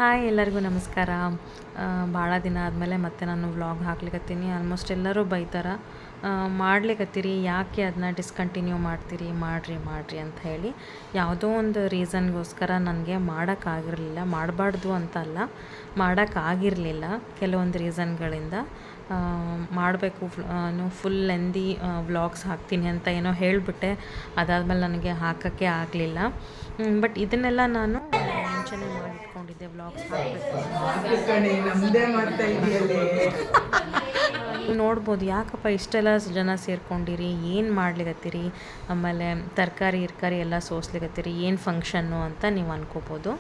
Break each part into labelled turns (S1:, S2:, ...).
S1: Hi ಎಲ್ಲರಿಗೂ ನಮಸ್ಕಾರ. ಭಾಳ ದಿನ ಆದಮೇಲೆ ಮತ್ತೆ ನಾನು ವ್ಲಾಗ್ ಹಾಕ್ಲಿಕತ್ತೀನಿ. ಆಲ್ಮೋಸ್ಟ್ ಎಲ್ಲರೂ ಬೈತಾರೆ, ಮಾಡ್ಲಿಕತ್ತೀರಿ ಯಾಕೆ ಅದನ್ನ ಡಿಸ್ಕಂಟಿನ್ಯೂ ಮಾಡ್ತೀರಿ, ಮಾಡಿರಿ ಅಂತ ಹೇಳಿ. ಯಾವುದೋ ಒಂದು ರೀಸನ್ಗೋಸ್ಕರ ನನಗೆ ಮಾಡೋಕ್ಕಾಗಿರಲಿಲ್ಲ. ಮಾಡಬಾರ್ದು ಅಂತ ಅಲ್ಲ, ಮಾಡೋಕ್ಕಾಗಿರಲಿಲ್ಲ ಕೆಲವೊಂದು ರೀಸನ್ಗಳಿಂದ. ಮಾಡಬೇಕು ಫುಲ್ ಲೆಂದಿ ವ್ಲಾಗ್ಸ್ ಹಾಕ್ತೀನಿ ಅಂತ ಏನೋ ಹೇಳಿಬಿಟ್ಟೆ. ಅದಾದಮೇಲೆ ನನಗೆ ಹಾಕೋಕ್ಕೆ ಆಗಲಿಲ್ಲ. ಬಟ್ ಇದನ್ನೆಲ್ಲ ನಾನು ಮುಂಚೆನೇ ಮಾಡಿಟ್ಕೊಂಡಿದ್ದೆ, ವ್ಲಾಗ್ಸ್ ಹಾಕಬೇಕು. ನೀವು ನೋಡ್ಬೋದು ಯಾಕಪ್ಪ ಇಷ್ಟೆಲ್ಲ ಜನ ಸೇರ್ಕೊಂಡಿರಿ, ಏನು ಮಾಡ್ಲಿಕತ್ತೀರಿ, ಆಮೇಲೆ ತರಕಾರಿ ಎಲ್ಲ ಸೋಸ್ಲಿಕತ್ತೀರಿ, ಏನು ಫಂಕ್ಷನ್ನು ಅಂತ ನೀವು ಅನ್ಕೋಬೋದು.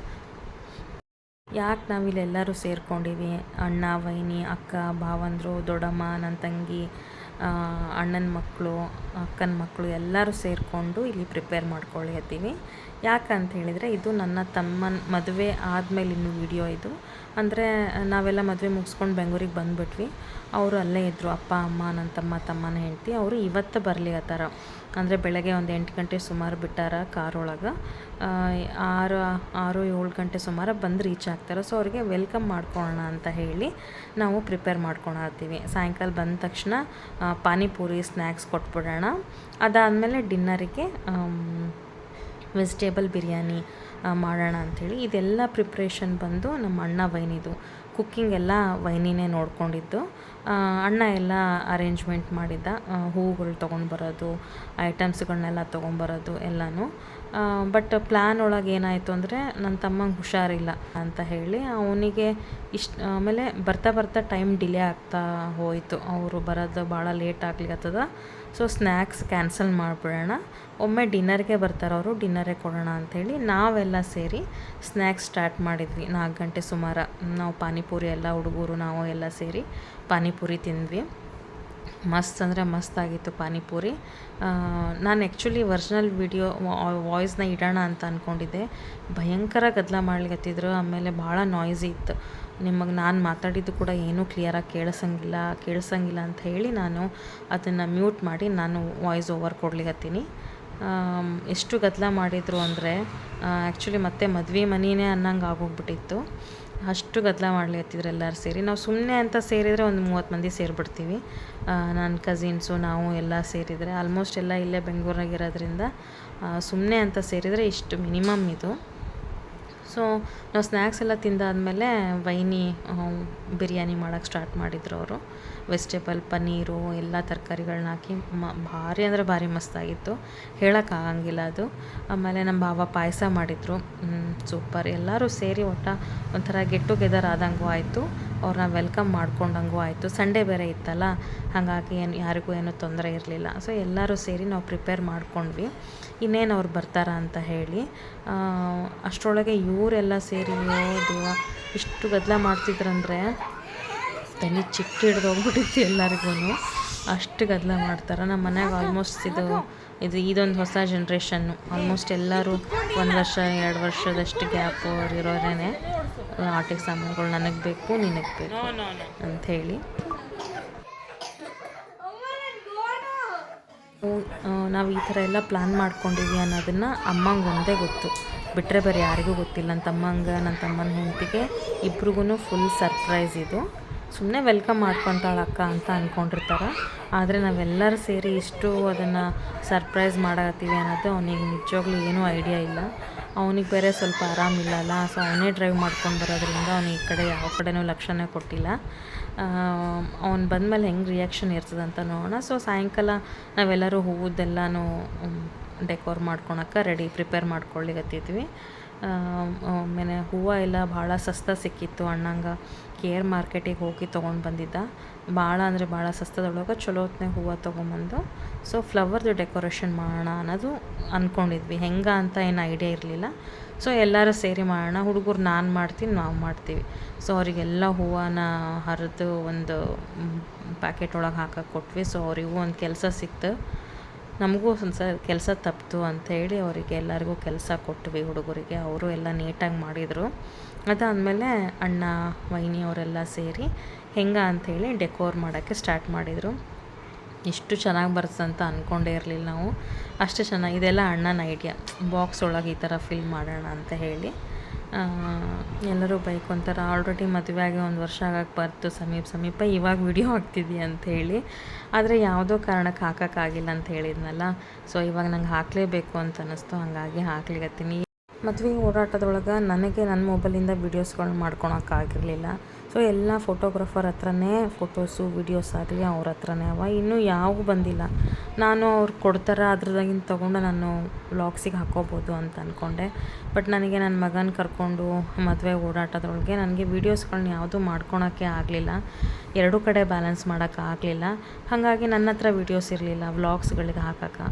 S1: ಯಾಕೆ ನಾವಿಲ್ಲೆಲ್ಲರೂ ಸೇರ್ಕೊಂಡಿವಿ, ಅಣ್ಣ ವೈನಿ ಅಕ್ಕ ಭಾವಂದರು ದೊಡ್ಡಮ್ಮ ನನ್ನ ತಂಗಿ ಅಣ್ಣನ ಮಕ್ಕಳು ಅಕ್ಕನ ಮಕ್ಕಳು ಎಲ್ಲರೂ ಸೇರಿಕೊಂಡು ಇಲ್ಲಿ ಪ್ರಿಪೇರ್ ಮಾಡ್ಕೊಳ್ಳಿಕತ್ತೀವಿ. ಯಾಕಂತ ಹೇಳಿದರೆ ಇದು ನನ್ನ ತಮ್ಮನ ಮದುವೆ ಆದಮೇಲೆ ಇನ್ನೂ ವಿಡಿಯೋ ಇದು. ಅಂದರೆ ನಾವೆಲ್ಲ ಮದುವೆ ಮುಗಿಸ್ಕೊಂಡು ಬೆಂಗಳೂರಿಗೆ ಬಂದುಬಿಟ್ವಿ. ಅವರು ಅಲ್ಲೇ ಇದ್ದರು, ಅಪ್ಪ ಅಮ್ಮ ನನ್ನ ತಮ್ಮನ ಹೆಂಡತಿ. ಅವರು ಇವತ್ತು ಬರ್ಲಿಕತ್ತಾರ. ಅಂದರೆ ಬೆಳಗ್ಗೆ ಒಂದು 8 ಗಂಟೆ ಸುಮಾರು ಬಿಟ್ಟಾರ ಕಾರೊಳಗೆ. 6-7 ಗಂಟೆ ಸುಮಾರು ಬಂದು ರೀಚ್ ಆಗ್ತಾರೆ. ಸೊ ಅವರಿಗೆ ವೆಲ್ಕಮ್ ಮಾಡ್ಕೊಳ್ಳೋಣ ಅಂತ ಹೇಳಿ ನಾವು ಪ್ರಿಪೇರ್ ಮಾಡ್ಕೊಳತ್ತೀವಿ. ಸಾಯಂಕಾಲ ಬಂದ ತಕ್ಷಣ ಪಾನಿಪುರಿ ಸ್ನ್ಯಾಕ್ಸ್ ಕೊಟ್ಬಿಡೋಣ. ಅದಾದಮೇಲೆ ಡಿನ್ನರಿಗೆ ವೆಜಿಟೇಬಲ್ ಬಿರಿಯಾನಿ ಮಾಡೋಣ ಅಂಥೇಳಿ. ಇದೆಲ್ಲ ಪ್ರಿಪ್ರೇಷನ್ ಬಂದು ನಮ್ಮ ಅಣ್ಣ ವೈನಿದು. ಕುಕ್ಕಿಂಗ್ ಎಲ್ಲ ವೈನಿನೇ ನೋಡ್ಕೊಂಡಿದ್ದು. ಅಣ್ಣ ಎಲ್ಲ ಅರೇಂಜ್ಮೆಂಟ್ ಮಾಡಿದ್ದ, ಹೂವುಗಳು ತೊಗೊಂಡು ಬರೋದು, ಐಟಮ್ಸ್ಗಳನ್ನೆಲ್ಲ ತೊಗೊಂಬರೋದು ಎಲ್ಲನೂ. ಬಟ್ ಪ್ಲ್ಯಾನ್ ಒಳಗೆ ಏನಾಯಿತು ಅಂದರೆ ನನ್ನ ತಮ್ಮಂಗೆ ಹುಷಾರಿಲ್ಲ ಅಂತ ಹೇಳಿ ಅವನಿಗೆ ಆಮೇಲೆ ಬರ್ತಾ ಟೈಮ್ ಡಿಲೇ ಆಗ್ತಾ ಹೋಯಿತು. ಅವರು ಬರೋದು ಭಾಳ ಲೇಟ್ ಆಗ್ಲಿಕ್ಕತ್ತದ. ಸೊ ಸ್ನ್ಯಾಕ್ಸ್ ಕ್ಯಾನ್ಸಲ್ ಮಾಡಿಬಿಡೋಣ, ಒಮ್ಮೆ ಡಿನ್ನರ್ಗೆ ಬರ್ತಾರೆ ಅವರು, ಡಿನ್ನರೇ ಕೊಡೋಣ ಅಂಥೇಳಿ ನಾವೆಲ್ಲ ಸೇರಿ ಸ್ನ್ಯಾಕ್ಸ್ ಸ್ಟಾರ್ಟ್ ಮಾಡಿದ್ವಿ. 4 ಗಂಟೆ ಸುಮಾರು ನಾವು ಪಾನಿಪುರಿ ಎಲ್ಲ ಹುಡುಗರು ನಾವು ಎಲ್ಲ ಸೇರಿ ಪಾನಿಪುರಿ ತಿಂದ್ವಿ. ಮಸ್ತ್ ಅಂದರೆ ಮಸ್ತ್ ಆಗಿತ್ತು ಪಾನಿಪುರಿ. ನಾನು ಆ್ಯಕ್ಚುಲಿ ಒರಿಜಿನಲ್ ವಿಡಿಯೋ ವಾಯ್ಸ್ನ ಇಡೋಣ ಅಂತ ಅಂದ್ಕೊಂಡಿದ್ದೆ. ಭಯಂಕರ ಗದ್ದಲ ಮಾಡ್ಲಿಕತ್ತಿದ್ರು, ಆಮೇಲೆ ಭಾಳ ನಾಯ್ಸಿ ಇತ್ತು. ನಿಮಗೆ ನಾನು ಮಾತಾಡಿದ್ದು ಕೂಡ ಏನೂ ಕ್ಲಿಯರಾಗಿ ಕೇಳಿಸಂಗಿಲ್ಲ ಅಂತ ಹೇಳಿ ನಾನು ಅದನ್ನು ಮ್ಯೂಟ್ ಮಾಡಿ ನಾನು ವಾಯ್ಸ್ ಓವರ್ ಕೊಡ್ಲಿಕತ್ತೀನಿ. ಎಷ್ಟು ಗದ್ದಲ ಮಾಡಿದರು ಅಂದರೆ ಆ್ಯಕ್ಚುಲಿ ಮತ್ತೆ ಮದುವೆ ಮನೆಯೇ ಅನ್ನಂಗೆ ಆಗೋಗ್ಬಿಟ್ಟಿತ್ತು. ಅಷ್ಟು ಗದ್ದಲ ಮಾಡ್ಲಿಕತ್ತಿದ್ರು ಎಲ್ಲರೂ ಸೇರಿ. ನಾವು ಸುಮ್ಮನೆ ಅಂತ ಸೇರಿದರೆ ಒಂದು 30 ಮಂದಿ ಸೇರಿಬಿಡ್ತೀವಿ. ನನ್ನ ಕಸಿನ್ಸು ನಾವು ಎಲ್ಲ ಸೇರಿದರೆ ಆಲ್ಮೋಸ್ಟ್ ಎಲ್ಲ ಇಲ್ಲೇ ಬೆಂಗಳೂರಾಗಿರೋದ್ರಿಂದ ಸುಮ್ಮನೆ ಅಂತ ಸೇರಿದರೆ ಇಷ್ಟು ಮಿನಿಮಮ್ ಇದು. ಸೊ ನಾವು ಸ್ನ್ಯಾಕ್ಸ್ ಎಲ್ಲ ತಿಂದಾದಮೇಲೆ ವೈನಿ ಬಿರಿಯಾನಿ ಮಾಡೋಕ್ಕೆ ಸ್ಟಾರ್ಟ್ ಮಾಡಿದ್ರು ಅವರು. ವೆಜಿಟೇಬಲ್ ಪನ್ನೀರು ಎಲ್ಲ ತರಕಾರಿಗಳನ್ನ ಹಾಕಿ ಭಾರಿ ಅಂದರೆ ಭಾರಿ ಮಸ್ತಾಗಿತ್ತು, ಹೇಳೋಕ್ಕಾಗಂಗಿಲ್ಲ ಅದು. ಆಮೇಲೆ ನಮ್ಮ ಭಾವ ಪಾಯಸ ಮಾಡಿದರು, ಸೂಪರ್. ಎಲ್ಲರೂ ಸೇರಿ ಒಂಥರ ಗೆಟ್ ಟುಗೆದರ್ ಆದಂಗೂ ಆಯಿತು, ಅವ್ರನ್ನ ವೆಲ್ಕಮ್ ಮಾಡ್ಕೊಂಡಂಗೂ ಆಯಿತು. ಸಂಡೇ ಬೇರೆ ಇತ್ತಲ್ಲ, ಹಾಗಾಗಿ ಯಾರಿಗೂ ಏನೂ ತೊಂದರೆ ಇರಲಿಲ್ಲ. ಸೊ ಎಲ್ಲರೂ ಸೇರಿ ನಾವು ಪ್ರಿಪೇರ್ ಮಾಡ್ಕೊಂಡ್ವಿ, ಇನ್ನೇನು ಅವ್ರು ಬರ್ತಾರ ಅಂತ ಹೇಳಿ. ಅಷ್ಟರೊಳಗೆ ಇವರೆಲ್ಲ ಸೇರಿ ದೇವ ಇಷ್ಟು ಗದ್ದಲ ಮಾಡ್ತಿದ್ರಂದರೆ ತಲೆ ಚಿಕ್ಕ ಹಿಡ್ದೋಗ್ಬಿಟ್ಟಿತ್ತು ಎಲ್ಲರಿಗೂ. ಅಷ್ಟು ಗದ್ದಲ ಮಾಡ್ತಾರೆ ನಮ್ಮ ಮನ್ಯಾಗ. ಆಲ್ಮೋಸ್ಟ್ ಇದೊಂದು ಹೊಸ ಜನ್ರೇಷನ್ನು. ಆಲ್ಮೋಸ್ಟ್ ಎಲ್ಲರೂ 1 ವರ್ಷ 2 ವರ್ಷದಷ್ಟು ಗ್ಯಾಪು ಇರೋರೇ ಆಟಿಕೆ ಸಾಮಾನುಗಳು ನನಗೆ ಬೇಕು ನಿನಗೆ ಬೇಕು ಅಂಥೇಳಿ. ನಾವು ಈ ಥರ ಎಲ್ಲ ಪ್ಲ್ಯಾನ್ ಮಾಡ್ಕೊಂಡಿವಿ ಅನ್ನೋದನ್ನು ಅಮ್ಮಂಗೆ ಒಂದೇ ಗೊತ್ತು, ಬಿಟ್ಟರೆ ಬೇರೆ ಯಾರಿಗೂ ಗೊತ್ತಿಲ್ಲ. ನನ್ನ ತಮ್ಮಂಗೆ ನನ್ನ ತಮ್ಮನ ಹೆಂಡತಿಗೆ ಇಬ್ರಿಗೂ ಫುಲ್ ಸರ್ಪ್ರೈಸ್ ಇದು. ಸುಮ್ಮನೆ ವೆಲ್ಕಮ್ ಮಾಡ್ಕೊತಾಳೆ ಅಕ್ಕ ಅಂತ ಅಂದ್ಕೊಂಡಿರ್ತಾರೆ, ಆದರೆ ನಾವೆಲ್ಲರೂ ಸೇರಿ ಇಷ್ಟು ಅದನ್ನು ಸರ್ಪ್ರೈಸ್ ಮಾಡತ್ತೀವಿ ಅನ್ನೋದು ಅವನಿಗೆ ನಿಜವಾಗ್ಲೂ ಏನೂ ಐಡಿಯಾ ಇಲ್ಲ. ಅವನಿಗೆ ಬೇರೆ ಸ್ವಲ್ಪ ಆರಾಮಿಲ್ಲಲ್ಲ, ಸೊ ಅವನೇ ಡ್ರೈವ್ ಮಾಡ್ಕೊಂಡು ಬರೋದ್ರಿಂದ ಅವನಿಗೆ ಈ ಕಡೆ ಯಾವ ಕಡೆನೂ ಲಕ್ಷ್ಯನೇ ಕೊಟ್ಟಿಲ್ಲ. ಅವ್ನು ಬಂದಮೇಲೆ ಹೆಂಗೆ ರಿಯಾಕ್ಷನ್ ಇರ್ತದಂತ ನೋಡೋಣ. ಸೊ ಸಾಯಂಕಾಲ ನಾವೆಲ್ಲರೂ ಹೂವುದೆಲ್ಲನೂ ಡೆಕೋರ್ ಮಾಡ್ಕೊಳಕ್ಕೆ ಪ್ರಿಪೇರ್ ಮಾಡ್ಕೊಳ್ಳಿಕತ್ತಿದ್ವಿ. ಆಮೇಲೆ ಹೂವು ಎಲ್ಲ ಭಾಳ ಸಸ್ತ ಸಿಕ್ಕಿತ್ತು. ಅಣ್ಣಂಗೆ ಕೇರ್ ಮಾರ್ಕೆಟಿಗೆ ಹೋಗಿ ತೊಗೊಂಡು ಬಂದಿದ್ದ. ಭಾಳ ಅಂದರೆ ಭಾಳ ಸಸ್ತದೊಳಗೆ ಚಲೋ ಹೊತ್ನಾಗ ಹೂವು ತೊಗೊಂಬಂದು ಸೊ ಫ್ಲವರ್ದು ಡೆಕೋರೇಷನ್ ಮಾಡೋಣ ಅನ್ನೋದು ಅಂದ್ಕೊಂಡಿದ್ವಿ. ಹೆಂಗೆ ಅಂತ ಏನು ಐಡಿಯಾ ಇರಲಿಲ್ಲ. ಸೊ ಎಲ್ಲರೂ ಸೇರಿ ಮಾಡೋಣ. ಹುಡುಗರು ನಾನು ಮಾಡ್ತೀನಿ, ನಾವು ಮಾಡ್ತೀವಿ. ಸೊ ಅವರಿಗೆಲ್ಲ ಹೂವನ್ನ ಹರಿದು ಒಂದು ಪ್ಯಾಕೆಟ್ ಒಳಗೆ ಹಾಕಕ್ಕೆ ಕೊಟ್ವಿ. ಸೊ ಅವರಿಗೂ ಒಂದು ಕೆಲಸ ಸಿಕ್ತು, ನಮಗೂ ಒಂದು ಕೆಲಸ ತಪ್ಪಿತು ಅಂಥೇಳಿ ಅವರಿಗೆ ಎಲ್ಲರಿಗೂ ಕೆಲಸ ಕೊಟ್ವಿ ಹುಡುಗರಿಗೆ. ಅವರು ಎಲ್ಲ ನೀಟಾಗಿ ಮಾಡಿದರು. ಅದಾದಮೇಲೆ ಅಣ್ಣ ವೈನಿ ಅವರೆಲ್ಲ ಸೇರಿ ಹೆಂಗೆ ಅಂಥೇಳಿ ಡೆಕೋರ್ ಮಾಡೋಕ್ಕೆ ಸ್ಟಾರ್ಟ್ ಮಾಡಿದರು. ಇಷ್ಟು ಚೆನ್ನಾಗಿ ಬರ್ತಂತ ಅಂದ್ಕೊಂಡೇ ಇರಲಿಲ್ಲ ನಾವು, ಅಷ್ಟು ಚೆನ್ನಾಗಿ. ಇದೆಲ್ಲ ಅಣ್ಣನ ಐಡಿಯಾ, ಬಾಕ್ಸ್ ಒಳಗೆ ಈ ಥರ ಫಿಲ್ ಮಾಡೋಣ ಅಂತ ಹೇಳಿ. ಎಲ್ಲರೂ ಬೈಕೊಂತಾರ, ಆಲ್ರೆಡಿ ಮದುವೆ ಆಗಿ 1 ವರ್ಷ ಆಗಕ್ಕೆ ಬರ್ತು ಸಮೀಪ ಇವಾಗ ವಿಡಿಯೋ ಹಾಕ್ತಿದ್ದೀಯ ಅಂಥೇಳಿ. ಆದರೆ ಯಾವುದೋ ಕಾರಣಕ್ಕೆ ಹಾಕೋಕ್ಕಾಗಿಲ್ಲ ಅಂತ ಹೇಳಿದ್ನಲ್ಲ, ಸೊ ಇವಾಗ ನಂಗೆ ಹಾಕಲೇಬೇಕು ಅಂತ ಅನ್ನಿಸ್ತು, ಹಾಗಾಗಿ ಹಾಕ್ಲಿಕತ್ತೀನಿ. ಮದುವೆ ಓಡಾಟದೊಳಗೆ ನನಗೆ ನನ್ನ ಮೊಬೈಲಿಂದ ವೀಡಿಯೋಸ್ಗಳನ್ನ ಮಾಡ್ಕೊಳಕ್ಕಾಗಿರಲಿಲ್ಲ. ಸೊ ಎಲ್ಲ ಫೋಟೋಗ್ರಾಫರ್ ಹತ್ರನೇ ಫೋಟೋಸು ವೀಡಿಯೋಸ್ ಆಗಲಿ ಅವ್ರ ಹತ್ರನೇ ಅವ, ಇನ್ನೂ ಯಾವೂ ಬಂದಿಲ್ಲ. ನಾನು ಅವ್ರು ಕೊಡ್ತಾರೆ ಅದ್ರದಾಗಿಂದ ತೊಗೊಂಡು ನಾನು ವ್ಲಾಗ್ಸಿಗೆ ಹಾಕ್ಕೋಬೋದು ಅಂತ ಅಂದ್ಕೊಂಡೆ. ಬಟ್ ನನಗೆ ನನ್ನ ಮಗನ ಕರ್ಕೊಂಡು ಮದುವೆ ಓಡಾಟದೊಳಗೆ ನನಗೆ ವೀಡಿಯೋಸ್ಗಳನ್ನ ಯಾವುದೂ ಮಾಡ್ಕೊಳಕ್ಕೆ ಆಗಲಿಲ್ಲ, ಎರಡೂ ಕಡೆ ಬ್ಯಾಲೆನ್ಸ್ ಮಾಡೋಕ್ಕಾಗಲಿಲ್ಲ. ಹಾಗಾಗಿ ನನ್ನ ಹತ್ರ ವೀಡಿಯೋಸ್ ಇರಲಿಲ್ಲ ವ್ಲಾಗ್ಸ್ಗಳಿಗೆ ಹಾಕೋಕ್ಕೆ.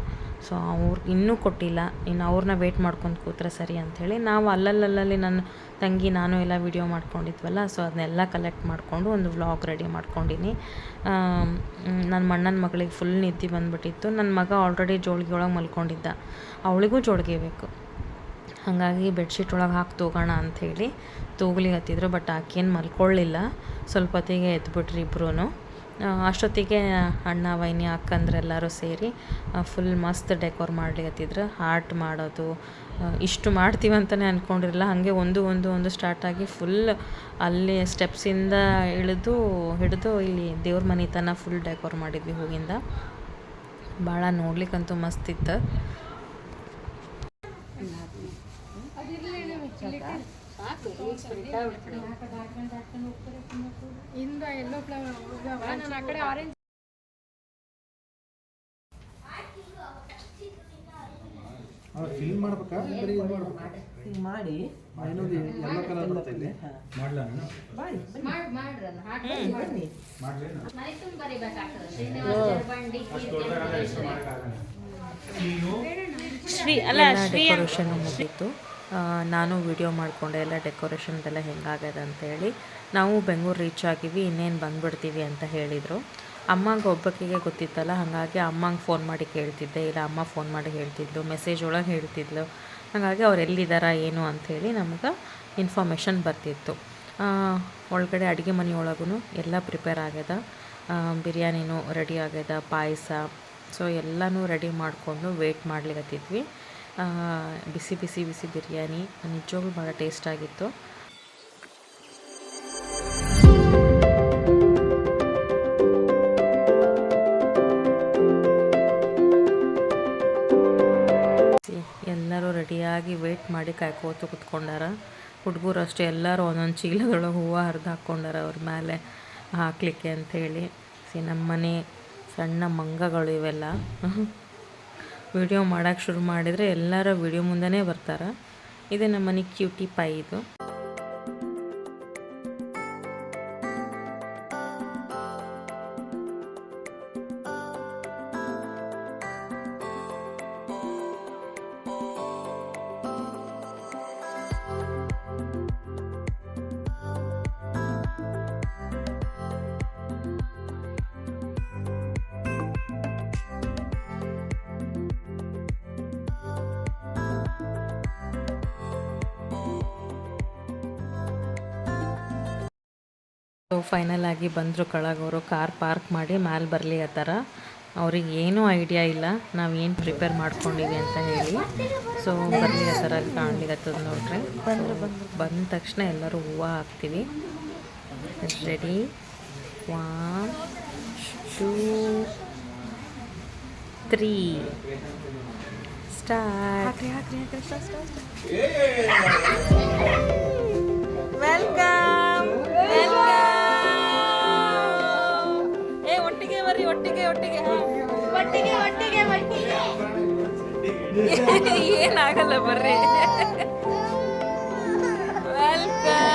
S1: ಸೊ ಅವ್ರಿಗೆ ಇನ್ನೂ ಕೊಟ್ಟಿಲ್ಲ, ಇನ್ನು ಅವ್ರನ್ನ ವೆಯ್ಟ್ ಮಾಡ್ಕೊಂಡು ಕೂತ್ರೆ ಸರಿ ಅಂಥೇಳಿ ನಾವು ಅಲ್ಲಲ್ಲಿ ನನ್ನ ತಂಗಿ ನಾನು ಎಲ್ಲ ವೀಡಿಯೋ ಮಾಡ್ಕೊಂಡಿದ್ವಲ್ಲ, ಸೊ ಅದನ್ನೆಲ್ಲ ಕಲೆಕ್ಟ್ ಮಾಡಿಕೊಂಡು ಒಂದು ವ್ಲಾಗ್ ರೆಡಿ ಮಾಡ್ಕೊಂಡಿನಿ. ನನ್ನ ಅಣ್ಣನ ಮಗಳಿಗೆ ಫುಲ್ ನಿದ್ದೆ ಬಂದುಬಿಟ್ಟಿತ್ತು. ನನ್ನ ಮಗ ಆಲ್ರೆಡಿ ಜೋಳಿಗೆ ಒಳಗೆ ಮಲ್ಕೊಂಡಿದ್ದ, ಅವಳಿಗೂ ಜೋಳಿಗೆ ಬೇಕು. ಹಾಗಾಗಿ ಬೆಡ್ಶೀಟ್ ಒಳಗೆ ಹಾಕಿ ತೂಗೋಣ ಅಂಥೇಳಿ ತೂಗ್ಲಿಕತ್ತಿದ್ರು. ಬಟ್ ಆಕೇನು ಮಲ್ಕೊಳ್ಳಿಲ್ಲ, ಸ್ವಲ್ಪ ಹೊತ್ತಿಗೆ ಎದ್ಬಿಟ್ರಿ ಇಬ್ಬರೂ. ಅಷ್ಟೊತ್ತಿಗೆ ಅಣ್ಣ ವೈನಿ ಅಕ್ಕಂದ್ರೆಲ್ಲರೂ ಸೇರಿ ಫುಲ್ ಮಸ್ತ್ ಡೆಕೋರ್ ಮಾಡ್ಲಿಕತ್ತಿದ್ರು. ಹಾರ್ಟ್ ಮಾಡೋದು ಇಷ್ಟು ಮಾಡ್ತೀವಂತಲೇ ಅಂದ್ಕೊಂಡಿರಲಿಲ್ಲ. ಹಾಗೆ ಒಂದು ಸ್ಟಾರ್ಟಾಗಿ ಫುಲ್ ಅಲ್ಲಿ ಸ್ಟೆಪ್ಸಿಂದ ಹಿಡಿದು ಇಲ್ಲಿ ದೇವ್ರ ಮನೆ ತನಕ ಫುಲ್ ಡೆಕೋರ್ ಮಾಡಿದ್ವಿ ಹೂವಿಂದ. ಭಾಳ ನೋಡ್ಲಿಕ್ಕಂತೂ ಮಸ್ತಿತ್ತು.
S2: ಫಿಲ್ಮ್ ಮಾಡ್ಬೇಕಾ ಬರೀ ಇದು ಮಾಡ್ಬೇಕಾ
S3: ಮಾಡಿ
S2: ಏನದು ಎಲ್ಲೋ ಕಲರ್ ಬರ್ತೈತೆ ಇಲ್ಲಿ ಮಾಡ್ಲಾ
S3: ಬನ್ನಿ
S1: ಡೆಕೋರೇಷನ್ ಮುಗೀತು. ನಾನು ವಿಡಿಯೋ ಮಾಡಿಕೊಂಡೆ ಎಲ್ಲ ಡೆಕೋರೇಷನ್ದೆಲ್ಲ ಹೆಂಗಾಗ್ಯದ ಅಂತೇಳಿ. ನಾವು ಬೆಂಗಳೂರು ರೀಚ್ ಆಗಿವಿ, ಇನ್ನೇನು ಬಂದುಬಿಡ್ತೀವಿ ಅಂತ ಹೇಳಿದರು. ಅಮ್ಮಂಗೆ ಒಬ್ಬಕ್ಕಿಗೆ ಗೊತ್ತಿತ್ತಲ್ಲ, ಹಾಗಾಗಿ ಅಮ್ಮಂಗೆ ಫೋನ್ ಮಾಡಿ ಕೇಳ್ತಿದ್ದೆ, ಇಲ್ಲ ಅಮ್ಮ ಫೋನ್ ಮಾಡಿ ಹೇಳ್ತಿದ್ಲು, ಮೆಸೇಜ್ ಒಳಗೆ ಹೇಳ್ತಿದ್ಲು. ಹಾಗಾಗಿ ಅವ್ರು ಎಲ್ಲಿದ್ದಾರ ಏನು ಅಂಥೇಳಿ ನಮ್ಗೆ ಇನ್ಫಾರ್ಮೇಷನ್ ಬರ್ತಿತ್ತು. ಒಳಗಡೆ ಅಡುಗೆ ಮನೆಯೊಳಗೂ ಎಲ್ಲ ಪ್ರಿಪೇರ್ ಆಗ್ಯದ, ಬಿರಿಯಾನಿನೂ ರೆಡಿ ಆಗ್ಯದ, ಪಾಯಸ, ಸೊ ಎಲ್ಲನೂ ರೆಡಿ ಮಾಡಿಕೊಂಡು ವೆಯ್ಟ್ ಮಾಡ್ಲಿಕತ್ತಿದ್ವಿ. ಬಿಸಿ ಬಿರಿಯಾನಿ ನಿಜವಾಗ್ಲೂ ಭಾಳ ಟೇಸ್ಟಾಗಿತ್ತು. ಎಲ್ಲರೂ ರೆಡಿಯಾಗಿ ವೆಯ್ಟ್ ಮಾಡಿ ಕಾಯ್ಕೋತು ಕುತ್ಕೊಂಡಾರ. ಹುಡುಗರು ಅಷ್ಟೇ ಎಲ್ಲರೂ ಒಂದೊಂದು ಚೀಲದೊಳಗೆ ಹೂವು ಹರಿದು ಹಾಕ್ಕೊಂಡಾರ ಅವ್ರ ಮೇಲೆ ಹಾಕ್ಲಿಕ್ಕೆ ಅಂಥೇಳಿ. ನಮ್ಮ ಮನೆ ಸಣ್ಣ ಮಂಗಗಳು ಇವೆಲ್ಲ. ವಿಡಿಯೋ ಮಾಡೋಕ್ಕೆ ಶುರು ಮಾಡಿದರೆ ಎಲ್ಲರೂ ವಿಡಿಯೋ ಮುಂದೆನೇ ಬರ್ತಾರೆ. ಇದು ನಮ್ಮ ಮನೆ ಕ್ಯೂಟಿ ಪೈ ಇದು. ಸೊ ಫೈನಲ್ ಆಗಿ ಬಂದರು ಕೆಳಗವರು. ಕಾರ್ ಪಾರ್ಕ್ ಮಾಡಿ ಮ್ಯಾಲೆ ಬರ್ಲಿಕತ್ತಾರ. ಅವ್ರಿಗೆ ಏನೂ ಐಡಿಯಾ ಇಲ್ಲ ನಾವು ಏನು ಪ್ರಿಪೇರ್ ಮಾಡ್ಕೊಂಡಿವಿ ಅಂತ ಹೇಳಿ. ಸೊ ಬರ್ಲಿಕತ್ತಾರ, ಅಲ್ಲಿ ಕಾಣ್ಲಿಕತ್ತದ ನೋಡ್ರಿ. ಬಂದ ತಕ್ಷಣ ಎಲ್ಲರೂ ಹೂವು ಹಾಕ್ತೀವಿ. Ready, 1 2 3 start. ವೆಲ್ಕಮ್ ಒಟ್ಟಿಗೆ ಏನಾಗಲ್ಲ ಬರ್ರಿ. ವೆಲ್ಕಮ್.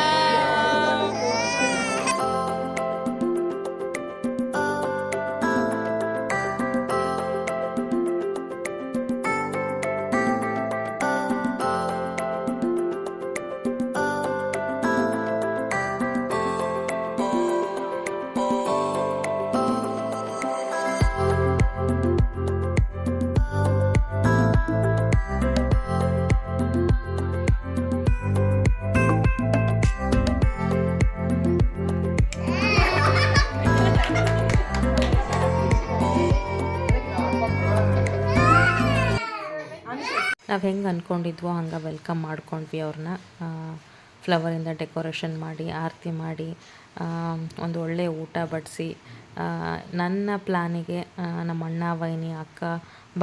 S1: ನಾವು ಹೆಂಗೆ ಅಂದ್ಕೊಂಡಿದ್ವೋ ಹಂಗೆ ವೆಲ್ಕಮ್ ಮಾಡ್ಕೊಂಡ್ವಿ ಅವ್ರನ್ನ. ಫ್ಲವರಿಂದ ಡೆಕೋರೇಷನ್ ಮಾಡಿ ಆರತಿ ಮಾಡಿ ಒಂದು ಒಳ್ಳೆಯ ಊಟ ಬಡಿಸಿ ನನ್ನ ಪ್ಲ್ಯಾನಿಗೆ ನಮ್ಮ ಅಣ್ಣ ವೈನಿ ಅಕ್ಕ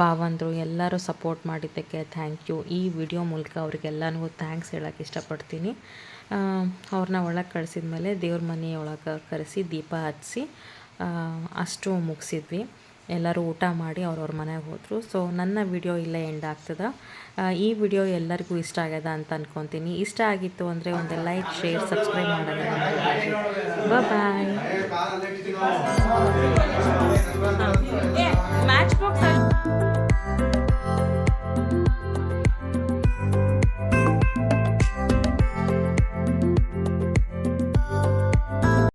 S1: ಭಾವಂದರು ಎಲ್ಲರೂ ಸಪೋರ್ಟ್ ಮಾಡಿದ್ದಕ್ಕೆ ಥ್ಯಾಂಕ್ ಯು. ಈ ವಿಡಿಯೋ ಮೂಲಕ ಅವ್ರಿಗೆಲ್ಲನೂ ಥ್ಯಾಂಕ್ಸ್ ಹೇಳೋಕ್ಕೆ ಇಷ್ಟಪಡ್ತೀನಿ. ಅವ್ರನ್ನ ಒಳಗೆ ಕಳಿಸಿದ ಮೇಲೆ ದೇವ್ರ ಮನೆಯೊಳಗೆ ಕರೆಸಿ ದೀಪ ಹಚ್ಚಿಸಿ ಅಷ್ಟು ಮುಗಿಸಿದ್ವಿ. ಎಲ್ಲರೂ ಊಟ ಮಾಡಿ ಅವ್ರವ್ರ ಮನೆಗೆ ಹೋದರು. ಸೊ ನನ್ನ ವಿಡಿಯೋ ಇಲ್ಲೇ ಎಂಡ್ ಆಗ್ತದೆ. ಈ ವಿಡಿಯೋ ಎಲ್ಲರಿಗೂ ಇಷ್ಟ ಆಗ್ಯದ ಅಂತ ಅಂದ್ಕೊತೀನಿ. ಇಷ್ಟ ಆಗಿತ್ತು ಅಂದರೆ ಒಂದು ಲೈಕ್, ಶೇರ್, ಸಬ್ಸ್ಕ್ರೈಬ್ ಮಾಡೋದನ್ನು ಬಾಯ್.